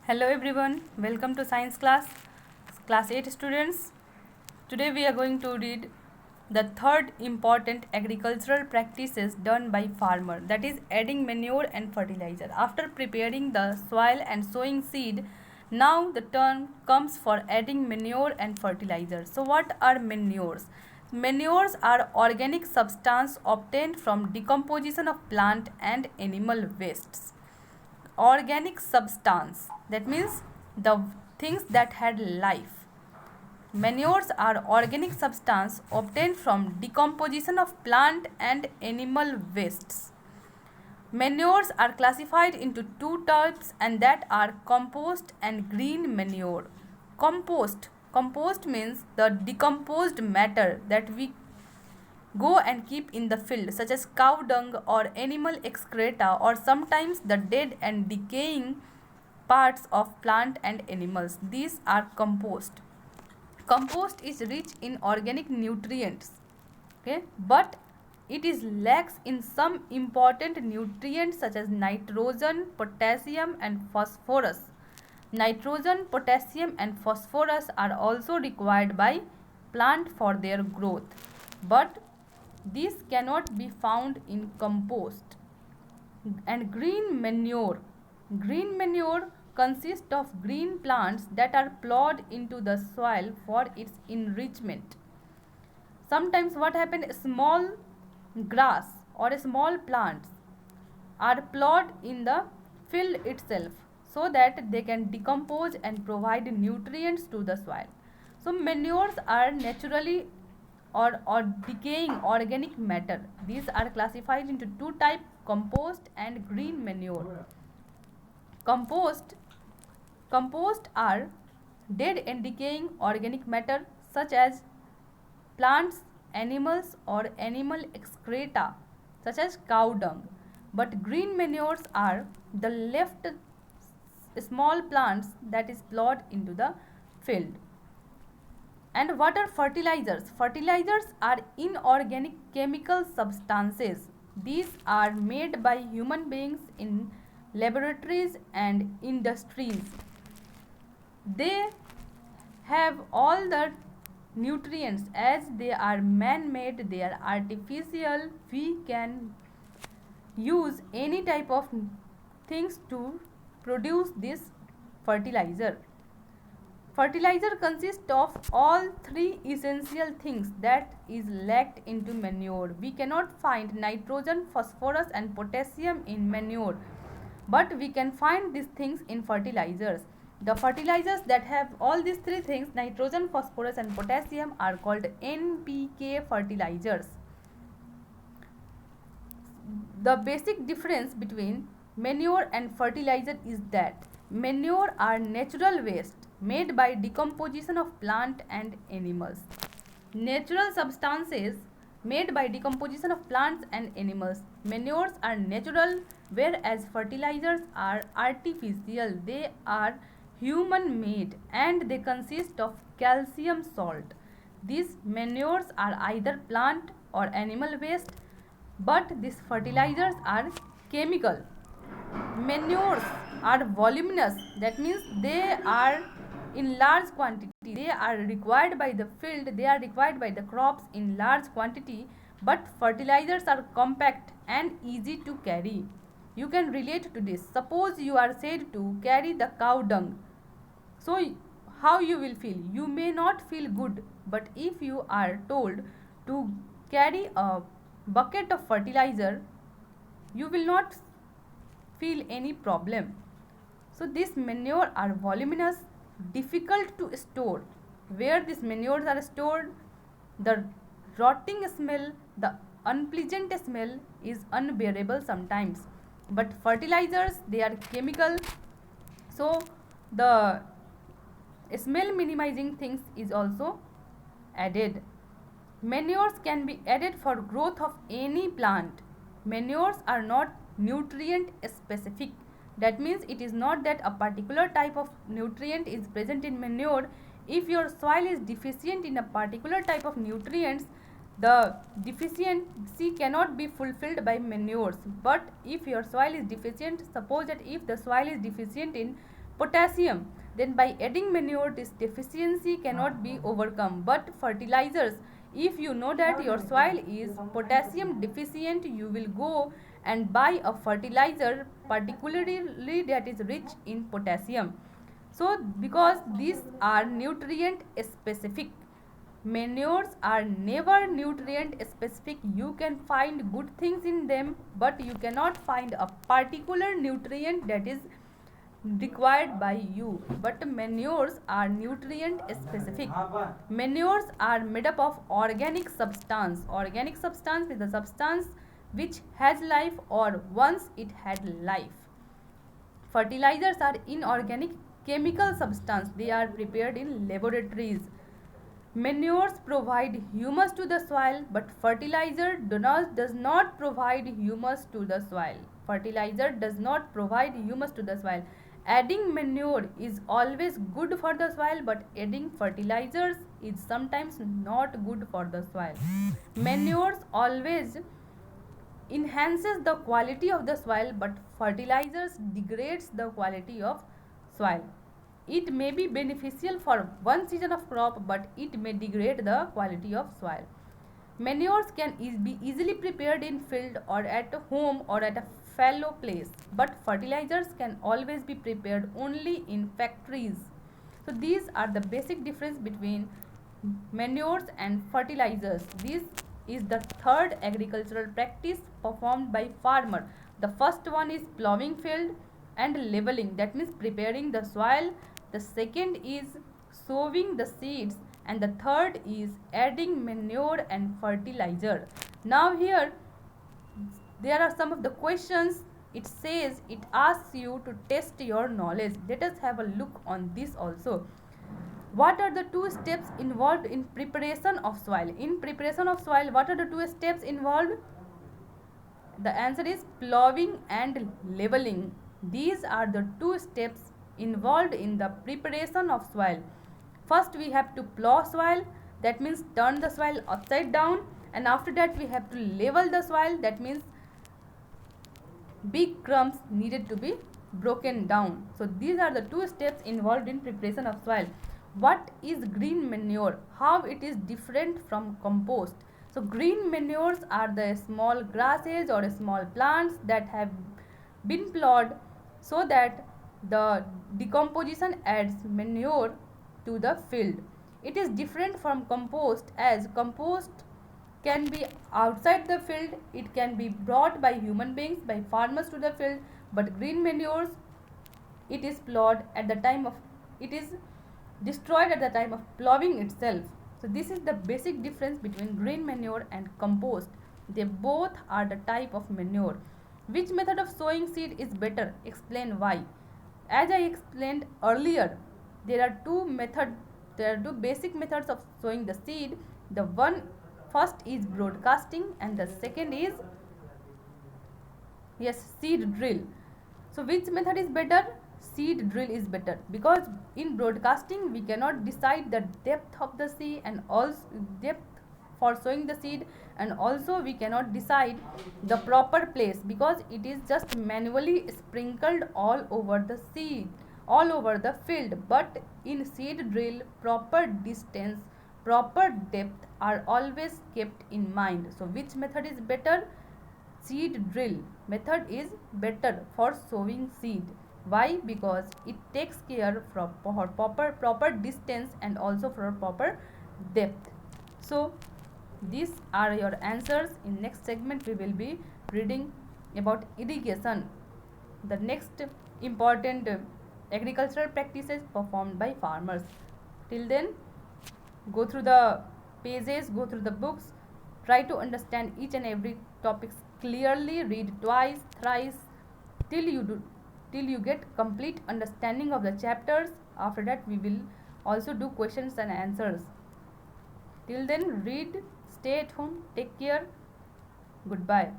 Hello everyone, welcome to science class 8 students. Today we are going to read the third important agricultural practices done by farmer, that is adding manure and fertilizer. After preparing the soil and sowing seed, now the turn comes for adding manure and fertilizer. So what are manures? Manures are organic substance obtained from decomposition of plant and animal wastes. Organic substance, that means the things that had life. Manures are organic substance obtained from decomposition of plant and animal wastes. Manures are classified into two types, and that are compost and green manure. Compost means the decomposed matter that we go and keep in the field, such as cow dung or animal excreta, or sometimes the dead and decaying parts of plant and animals. These are compost. Compost is rich in organic nutrients, okay, but it is lacks in some important nutrients such as nitrogen, potassium and phosphorus. Nitrogen, potassium and phosphorus are also required by plant for their growth, but these cannot be found in compost. And green manure consists of green plants that are plowed into the soil for its enrichment. Sometimes what happens, small grass or small plants are plowed in the field itself so that they can decompose and provide nutrients to the soil. So manures are naturally or decaying organic matter. These are classified into two types, compost and green manure. Compost Compost are dead and decaying organic matter such as plants, animals or animal excreta such as cow dung. But green manures are the left small plants that is plowed into the field. And what are fertilizers? Fertilizers are inorganic chemical substances. These are made by human beings in laboratories and industries. They have all the nutrients, as they are man-made, they are artificial. We can use any type of things to produce this fertilizer. Fertilizer consists of all three essential things that is lacked into manure. We cannot find nitrogen, phosphorus and potassium in manure, but we can find these things in fertilizers. The fertilizers that have all these three things, nitrogen, phosphorus and potassium, are called NPK fertilizers. The basic difference between manure and fertilizer is that manure are natural waste made by decomposition of plant and animals. Natural substances made by decomposition of plants and animals. Manures are natural, whereas fertilizers are artificial. They are human made and they consist of calcium salt. These manures are either plant or animal waste, but these fertilizers are chemical. Manures are voluminous, that means they are in large quantity. They are required by the field, they are required by the crops in large quantity, but fertilizers are compact and easy to carry. You can relate to this. Suppose you are said to carry the cow dung. So how you will feel? You may not feel good, but if you are told to carry a bucket of fertilizer, you will not feel any problem. So these manure are voluminous, difficult to store. Where these manures are stored, the rotting smell, the unpleasant smell is unbearable sometimes. But fertilizers, they are chemical, so the smell minimizing things is also added. Manures can be added for growth of any plant. Manures are not nutrient specific. That means it is not that a particular type of nutrient is present in manure. If your soil is deficient in a particular type of nutrients, the deficiency cannot be fulfilled by manures. But if your soil is deficient, suppose that if the soil is deficient in Potassium. Then by adding manure, this deficiency cannot be overcome. But fertilizers, if you know that your soil is potassium deficient, you will go and buy a fertilizer particularly that is rich in potassium. So because these are nutrient specific, manures are never nutrient specific. You can find good things in them, but you cannot find a particular nutrient that is required by you. But manures are nutrient specific. Manures are made up of organic substance. Organic substance is the substance which has life or once it had life. Fertilizers are inorganic chemical substance. They are prepared in laboratories. Manures provide humus to the soil, but fertilizer does not provide humus to the soil. Fertilizer does not provide humus to the soil. Adding manure is always good for the soil, but adding fertilizers is sometimes not good for the soil. Manures always enhances the quality of the soil, but fertilizers degrades the quality of soil. It may be beneficial for one season of crop, but it may degrade the quality of soil. Manures can be easily prepared in field or at home or at a fallow place, but fertilizers can always be prepared only in factories. So these are the basic difference between manures and fertilizers. This is the third agricultural practice performed by farmer. The first one is plowing field and leveling, that means preparing the soil. The second is sowing the seeds, and the third is adding manure and fertilizer. Now here there are some of the questions. It asks you to test your knowledge. Let us have a look on this also. What are the two steps involved in preparation of soil? In preparation of soil, what are the two steps involved? The answer is plowing and leveling. These are the two steps involved in the preparation of soil. First we have to plow soil, that means turn the soil upside down, and after that we have to level the soil, that means big crumbs needed to be broken down. So these are the two steps involved in preparation of soil. What is green manure? How it is different from compost? So green manures are the small grasses or small plants that have been plowed so that the decomposition adds manure to the field. It is different from compost, as compost can be outside the field, it can be brought by human beings, by farmers to the field, but green manures, it is plowed at the time of, it is destroyed at the time of plowing itself. So this is the basic difference between green manure and compost. They both are the type of manure. Which method of sowing seed is better? Explain why. As I explained earlier, there are two basic methods of sowing the seed. The one first is broadcasting and the second is seed drill. So which method is better? Seed drill is better, because in broadcasting we cannot decide the depth of the seed and also depth for sowing the seed, and also we cannot decide the proper place because it is just manually sprinkled all over the seed, all over the field. But in seed drill, proper distance, proper depth are always kept in mind. So which method is better? Seed drill method is better for sowing seed. Why? Because it takes care for proper distance and also for proper depth. So these are your answers. In next segment we will be reading about irrigation, the next important agricultural practices performed by farmers. Till then, go through the pages, go through the books, try to understand each and every topic clearly, read twice, thrice till you get complete understanding of the chapters. After that we will also do questions and answers. Till then, read, stay at home, take care, goodbye.